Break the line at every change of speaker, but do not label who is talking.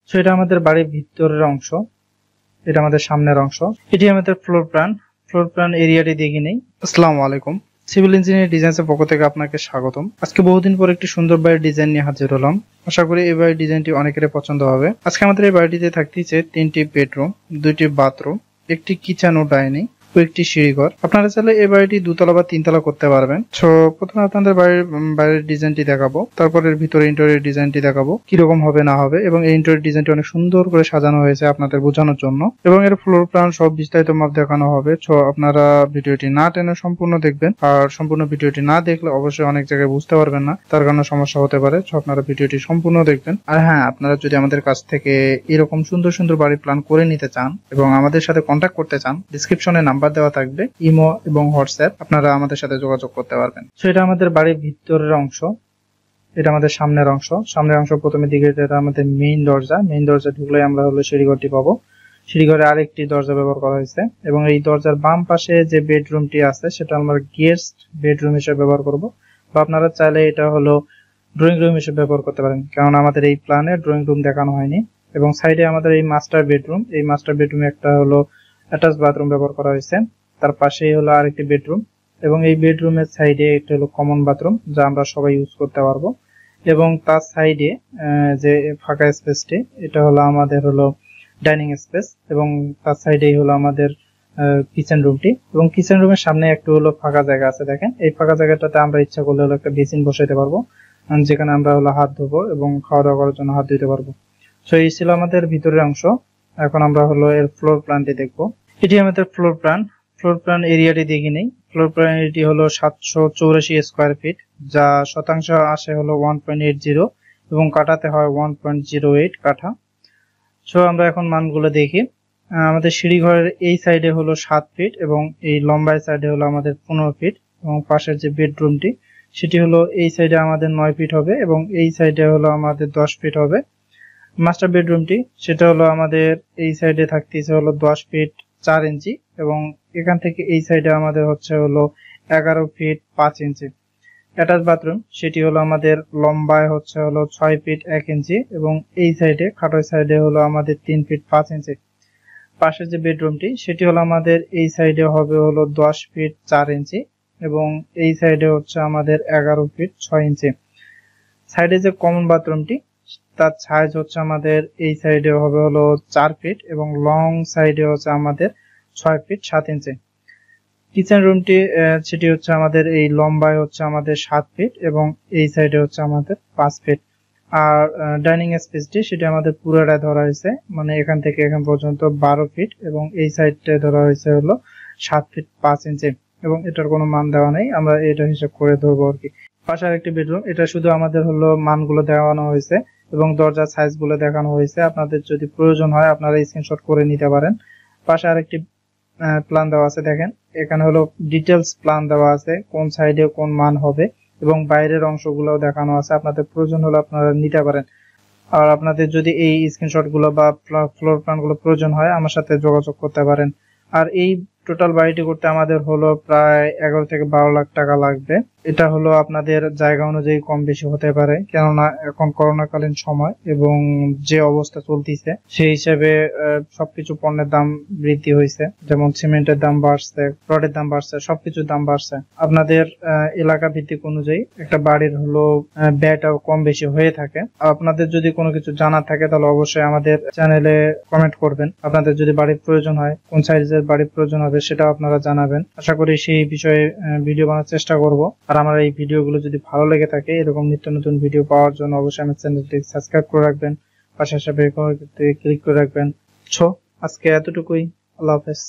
So এটা আমাদের বাড়ির ভিতরের অংশ, এটা আমাদের সামনের অংশ, এটি আমাদের ফ্লোর প্ল্যান এরিয়াটি দেখে নেই। আসসালামু আলাইকুম, সিভিল ইঞ্জিনিয়ারিং ডিজাইনের পক্ষ থেকে আপনাকে স্বাগতম। আজকে বহুদিন পর একটি সুন্দর বাড়ির ডিজাইন নিয়ে হাজির হলাম। আশা করি এই বাড়ির ডিজাইনটি অনেকেরই পছন্দ হবে। আজকে আমাদের এই বাড়িটিতে থাকতেছে 3টি বেডরুম, 2টি বাথরুম, একটি কিচেন ও ডাইনিং ও একটি সিঁড়িঘর। আপনারা চাইলে এই বাড়িটি 2তলা বা 3তলা করতে পারবেন। তো প্রথমে আপনাদের বাইরের ডিজাইনটি দেখাবো, তারপরে ভিতরে ইন্টেরিয়র ডিজাইনটি দেখাবো কিরকম হবে না হবে, এবং এই ইন্টেরিয়র ডিজাইনটি অনেক সুন্দর করে সাজানো হয়েছে আপনাদের বোঝানোর জন্য, এবং এর ফ্লোর প্ল্যান সব বিস্তারিত মাপ দেখানো হবে। তো আপনারা ভিডিওটি না টেনে সম্পূর্ণ দেখবেন, আর সম্পূর্ণ ভিডিওটি না দেখলে অবশ্যই অনেক জায়গায় বুঝতে পারবেন না, তার কারণে সমস্যা হতে পারে। তো আপনারা ভিডিওটি সম্পূর্ণ দেখবেন। আর হ্যাঁ, আপনারা যদি আমাদের কাছ থেকে এরকম সুন্দর সুন্দর বাড়ি প্ল্যান করে নিতে চান এবং আমাদের সাথে কন্ট্যাক্ট করতে চান, ডিসক্রিপশনে নাম্বার দেওয়া থাকবে, ইমো এবং হোয়াটসঅ্যাপ, আপনারা আমাদের সাথে যোগাযোগ করতে পারবেন। সো এটা আমাদের বাড়ির ভিতরের অংশ, এটা আমাদের সামনের অংশ। প্রথমে দিকে এটা আমাদের মেইন দরজা ঢুকলে আমরা হলো সিঁড়িঘরটি পাবো। সিঁড়িঘরে আরেকটি দরজা ব্যবহার করা হয়েছে, এবং এই দরজার বাম পাশে যে বেডরুমটি আছে সেটা আমরা গেস্ট বেডরুম হিসেবে ব্যবহার করব, বা আপনারা চাইলে এটা হলো ড্রয়িং রুম হিসেবে ব্যবহার করতে পারেন, কারণ আমাদের এই প্ল্যানে ড্রয়িং রুম দেখানো হয়নি। এবং সাইডে আমাদের এই মাস্টার বেডরুমে একটা হলো অ্যাটাচ বাথরুম ব্যবহার করা হয়েছে। তার পাশেই হলো আরেকটি বেডরুম, এবং এই বেডরুমের সাইডে একটা হলো কমন বাথরুম, যা আমরা সবাই ইউজ করতে পারবো। এবং তার সাইডে যে ফাঁকা স্পেসটি, এটা হলো আমাদের হলো ডাইনিং স্পেস, এবং তার সাইডেই হলো আমাদের কিচেন রুমটি। এবং কিচেন রুমের সামনে একটু হলো ফাঁকা জায়গা আছে, দেখেন এই ফাঁকা জায়গাটাতে আমরা ইচ্ছা করলে হলো একটা বেসিন বসাইতে পারবো, যেখানে আমরা হলো হাত ধোবো এবং খাওয়া দাওয়া করার জন্য হাত ধুতে পারবো। সো এই ছিল আমাদের ভিতরের অংশ। এখন আমরা হলো এর ফ্লোর প্ল্যানটি দেখবো। এটি আমাদের ফ্লোর প্ল্যান এরিয়াটি দেখে নেই। ফ্লোর প্ল্যান এরিয়াটি হলো 784 স্কোয়ার ফিট, যা শতাংশ আসে হলো 1.80 এবং কাঠাতে হয় 1.08 কাঠা। সো আমরা এখন মানগুলো দেখি। আমাদের সিঁড়িঘরের এই সাইডে হলো 7 ফিট, এবং এই লম্বায় সাইডে হলো আমাদের 15 ফিট, এবং পাশের যে বেডরুমটি সেটি হলো এই সাইডে আমাদের 9 ফিট হবে, এবং এই সাইডে হলো আমাদের 10 ফিট হবে। মাস্টার বেডরুমটি সেটা হলো আমাদের এই সাইডে থাকতেছে হলো 10 ফিট 4 ইঞ্চি, এবং এখান থেকে এই সাইডে আমাদের হচ্ছে হলো 11 ফিট 5 ইঞ্চি। অ্যাটাচ বাথরুম সেটি হলো আমাদের লম্বায় হচ্ছে হলো 6 ফিট 1 ইঞ্চি, এবং এই সাইডে খাটো সাইডে হলো আমাদের 3 ফিট 5 ইঞ্চি। পাশের যে বেডরুমটি সেটি হলো আমাদের এই সাইডে হবে হলো 10 ফিট 4 ইঞ্চি, এবং এই সাইডে হচ্ছে আমাদের 11 ফিট 6 ইঞ্চি। সাইডে যে কমন বাথরুমটি, তার সাইজ হচ্ছে আমাদের এই সাইডে হবে হলো 4 ফিট, এবং লং সাইডে হচ্ছে আমাদের 6 ফিট 7 ইঞ্চি। কিচেন রুমটি সেটি হচ্ছে আমাদের এই লম্বায় হচ্ছে আমাদের 7 ফিট, এবং এই সাইডে হচ্ছে আমাদের 5 ফিট। আর ডাইনিং স্পেসটি সেটি আমাদের পুরোটা ধরা হয়েছে, মানে এখান থেকে এখান পর্যন্ত 12 ফিট, এবং এই সাইডটা ধরা হয়েছে হলো 7 ফিট 5 ইঞ্চি, এবং এটার কোনো মান দেওয়া নেই, আমরা এটা হিসাব করে ধরবো আর কি। পাশে আরেকটি বেডরুম, এটা শুধু আমাদের হলো মানগুলো দেওয়ানো হয়েছে এবং দরজার সাইজ গুলো দেখানো হয়েছে। আপনাদের যদি প্রয়োজন হয় আপনারা স্ক্রিনশট করে নিতে পারেন। পাশে আরেকটি প্ল্যান দেওয়া আছে, দেখেন এখানে হলো ডিটেলস প্ল্যান দেওয়া আছে, কোন সাইডে কোন মান হবে, এবং বাইরের অংশগুলো দেখানো আছে। আপনাদের প্রয়োজন হলে আপনারা নিতে পারেন। আর আপনাদের যদি এই স্ক্রিনশট গুলো বা ফ্লোর প্ল্যান গুলো প্রয়োজন হয় আমার সাথে যোগাযোগ করতে পারেন। আর এই টোটাল বাড়িটি করতে আমাদের হলো প্রায় 11 থেকে 12 লাখ টাকা লাগবে। এটা হলো আপনাদের জায়গা অনুযায়ী কম বেশি হতে পারে, কেননা এখন করোনাকালীন সময় এবং যে অবস্থা চলতেছে সেই হিসেবে সবকিছু পণ্যের দাম বৃদ্ধি হয়েছে, যেমন সিমেন্টের দাম বাড়ছে, রডের দাম বাড়ছে, সবকিছুর দাম বাড়ছে। আপনাদের এলাকা ভিত্তিক অনুযায়ী একটা বাড়ির হলো ব্যয়টাও কম বেশি হয়ে থাকে। আপনাদের যদি কোনো কিছু জানার থাকে তাহলে অবশ্যই আমাদের চ্যানেলে কমেন্ট করবেন। আপনাদের যদি বাড়ির প্রয়োজন হয়, কোন সাইজের বাড়ির প্রয়োজন হবে সেটাও আপনারা জানাবেন। আশা করি সেই বিষয়ে ভিডিও বানানোর চেষ্টা করব। আর আমার এই ভিডিওগুলো যদি ভালো লেগে থাকে, এরকম নিত্য নতুন ভিডিও পাওয়ার জন্য অবশ্যই আমার চ্যানেলটি সাবস্ক্রাইব করে রাখবেন, পাশে বেল আইকনটি ক্লিক করে রাখবেন। আজকে এতটুকুই। আল্লাহ হাফেজ।